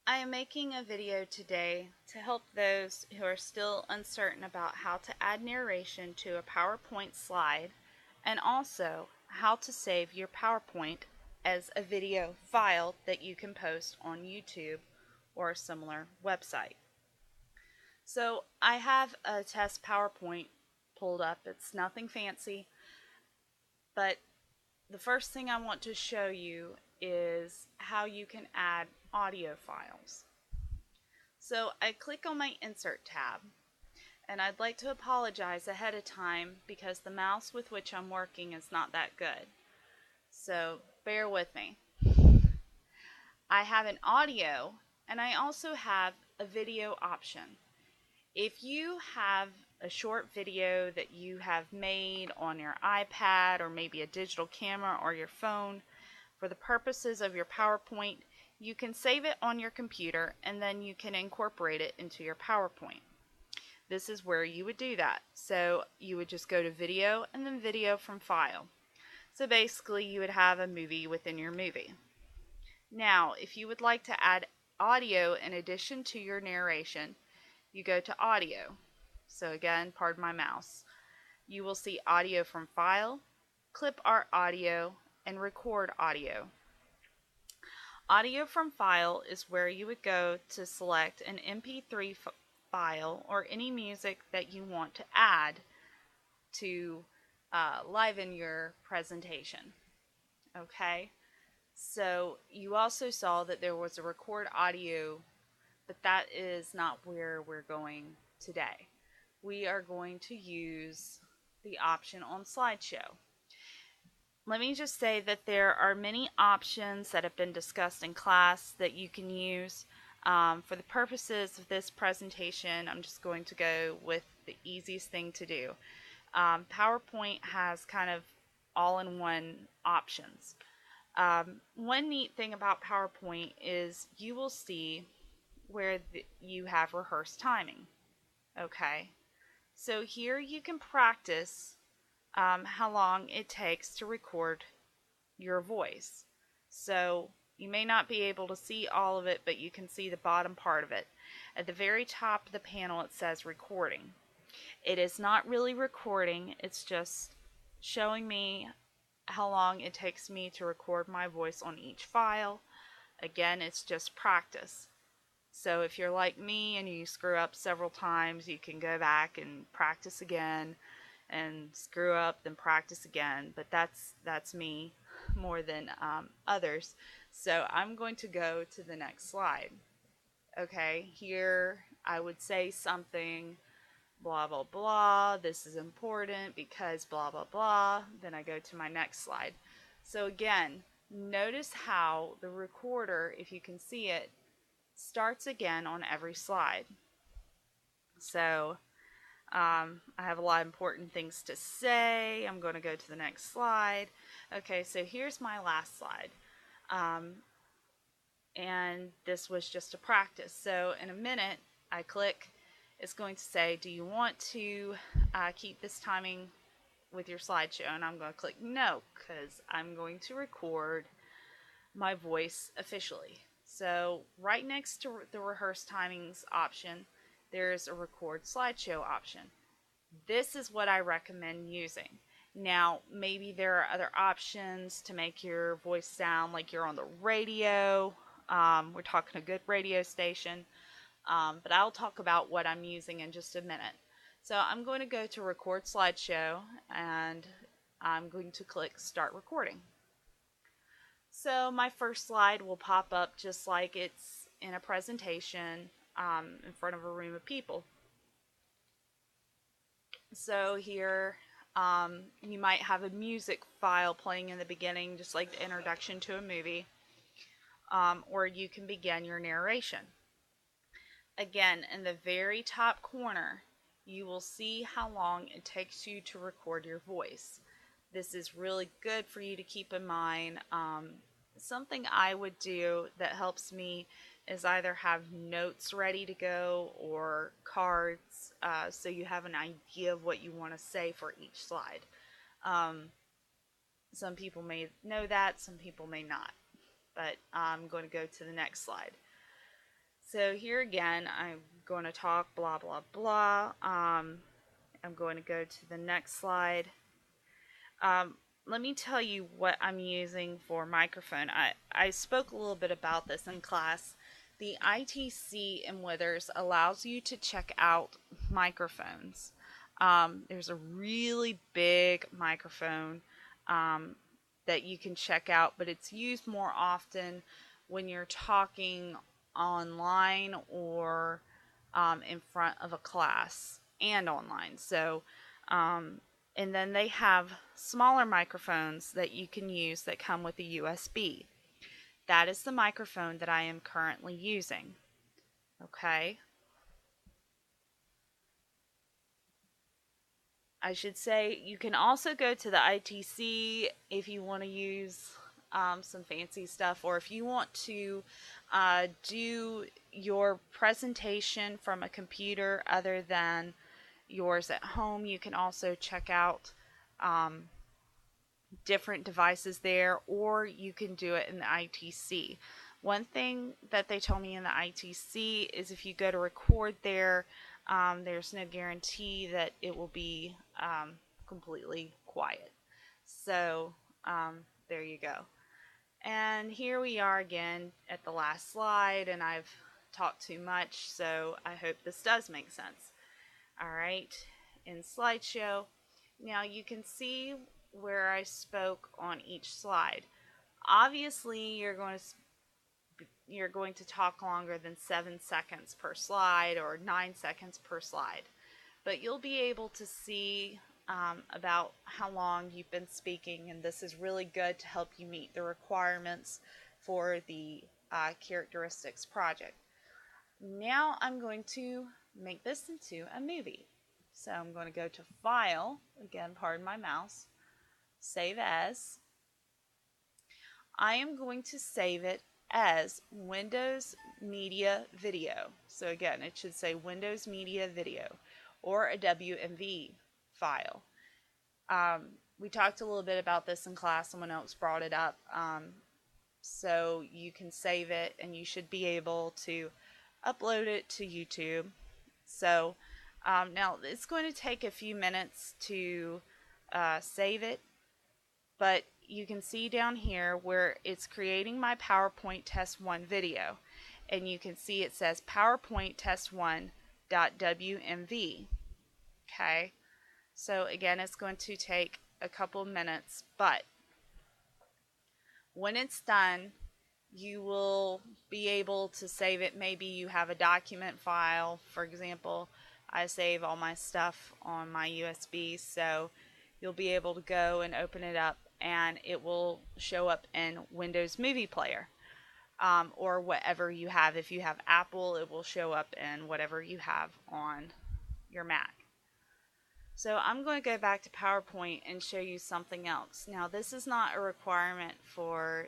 I am making a video today to help those who are still uncertain about how to add narration to a PowerPoint slide, and also how to save your PowerPoint as a video file that you can post on YouTube or a similar website. So I have a test PowerPoint pulled up. It's nothing fancy, but the first thing I want to show you is how you can add audio files. So I click on my Insert tab, and I'd like to apologize ahead of time because the mouse with which I'm working is not that good. So bear with me. I have an audio, and I also have a video option. If you have a short video that you have made on your iPad or maybe a digital camera or your phone, for the purposes of your PowerPoint, you can save it on your computer and then you can incorporate it into your PowerPoint. This is where you would do that. So you would just go to video and then video from file. So basically you would have a movie within your movie. Now, if you would like to add audio in addition to your narration, you go to audio. So again, pardon my mouse. You will see audio from file, clip art audio, and record audio. Audio from file is where you would go to select an MP3 file or any music that you want to add to liven your presentation. Okay, so you also saw that there was a record audio, but that is not where we're going today. We are going to use the option on slideshow. Let me just say that there are many options that have been discussed in class that you can use. For the purposes of this presentation, I'm just going to go with the easiest thing to do. PowerPoint has kind of all-in-one options. One neat thing about PowerPoint is you will see where you have rehearsed timing. Okay, so here you can practice how long it takes to record your voice. So you may not be able to see all of it, but you can see the bottom part of it. At the very top of the panel it says recording. It is not really recording, it's just showing me how long it takes me to record my voice on each file. Again, it's just practice. So if you're like me and you screw up several times, you can go back and practice again, and screw up, then practice again. But that's me more than others. So I'm going to go to the next slide. Okay, here I would say something, blah blah blah, this is important because blah blah blah. Then I go to my next slide. So again, notice how the recorder, if you can see it, starts again on every slide. So I have a lot of important things to say. I'm going to go to the next slide. Okay, so here's my last slide. And this was just a practice. So in a minute, I click. It's going to say, do you want to keep this timing with your slideshow? And I'm going to click no, because I'm going to record my voice officially. So right next to the rehearse timings option, there's a record slideshow option. This is what I recommend using. Now, maybe there are other options to make your voice sound like you're on the radio. We're talking a good radio station. But I'll talk about what I'm using in just a minute. So I'm going to go to record slideshow and I'm going to click start recording. So my first slide will pop up just like it's in a presentation in front of a room of people. So here you might have a music file playing in the beginning, just like the introduction to a movie, or you can begin your narration. Again, in the very top corner, you will see how long it takes you to record your voice. This is really good for you to keep in mind. Something I would do that helps me is either have notes ready to go or cards, so you have an idea of what you want to say for each slide. Some people may know that, some people may not. But I'm going to go to the next slide. So here again, I'm going to talk blah blah blah. I'm going to go to the next slide. Let me tell you what I'm using for microphone. I spoke a little bit about this in class. The ITC in Withers allows you to check out microphones. There's a really big microphone that you can check out, but it's used more often when you're talking online or in front of a class and online. So, and then they have smaller microphones that you can use that come with a USB. That is the microphone that I am currently using. Okay. I should say you can also go to the ITC if you want to use some fancy stuff, or if you want to do your presentation from a computer other than yours at home. You can also check out different devices there, or you can do it in the ITC. One thing that they told me in the ITC is if you go to record there, there's no guarantee that it will be completely quiet. So there you go. And here we are again at the last slide, and I've talked too much, so I hope this does make sense. All right, in slideshow, now you can see where I spoke on each slide. Obviously, you're going to talk longer than 7 seconds per slide or 9 seconds per slide, but you'll be able to see about how long you've been speaking, and this is really good to help you meet the requirements for the characteristics project. Now I'm going to make this into a movie. So I'm going to go to File, again, pardon my mouse, Save As. I am going to save it as Windows Media Video. So again, it should say Windows Media Video or a WMV file. We talked a little bit about this in class. Someone else brought it up. So you can save it, and you should be able to upload it to YouTube. So now it's going to take a few minutes to save it, but you can see down here where it's creating my PowerPoint Test 1 video, and you can see it says PowerPoint Test 1.wmv. Okay, so again, it's going to take a couple minutes, but when it's done, you will be able to save it. Maybe you have a document file. For example, I save all my stuff on my USB, so you'll be able to go and open it up, and it will show up in Windows Movie Player, or whatever you have. If you have Apple, it will show up in whatever you have on your Mac. So I'm going to go back to PowerPoint and show you something else. Now, this is not a requirement for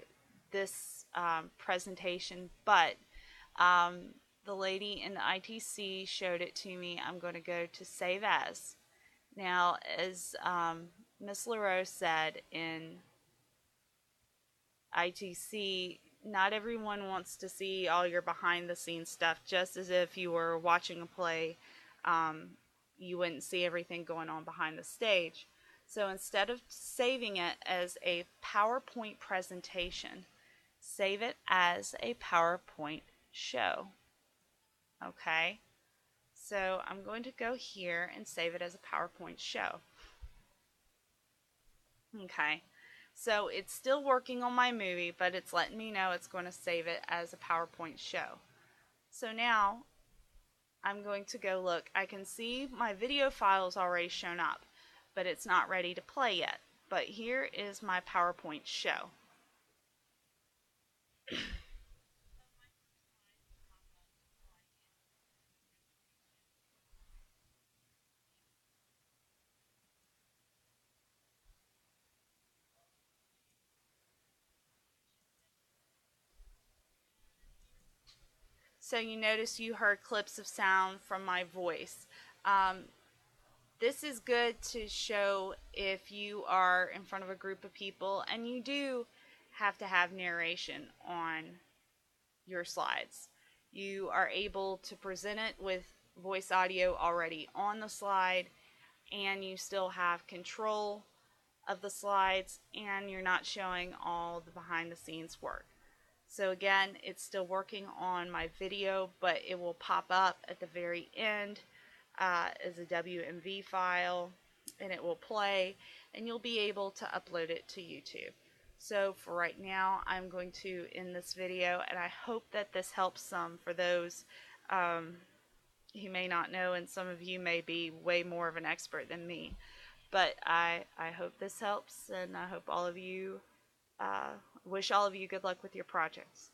this presentation, but the lady in the ITC showed it to me. I'm going to go to Save As. Now, as Ms. LaRose said in ITC, not everyone wants to see all your behind-the-scenes stuff, just as if you were watching a play. You wouldn't see everything going on behind the stage. So instead of saving it as a PowerPoint presentation, save it as a PowerPoint show. Okay, so I'm going to go here and save it as a PowerPoint show. Okay, so it's still working on my movie, but it's letting me know it's going to save it as a PowerPoint show. So now I'm going to go look. I can see my video file is already shown up, but it's not ready to play yet. But here is my PowerPoint show. So you notice you heard clips of sound from my voice. This is good to show if you are in front of a group of people and you do have to have narration on your slides. You are able to present it with voice audio already on the slide, and you still have control of the slides, and you're not showing all the behind the scenes work. So again, it's still working on my video, but it will pop up at the very end as a WMV file, and it will play, and you'll be able to upload it to YouTube. So for right now, I'm going to end this video, and I hope that this helps some for those who may not know, and some of you may be way more of an expert than me. But I hope this helps, and I hope all of you, wish all of you good luck with your projects.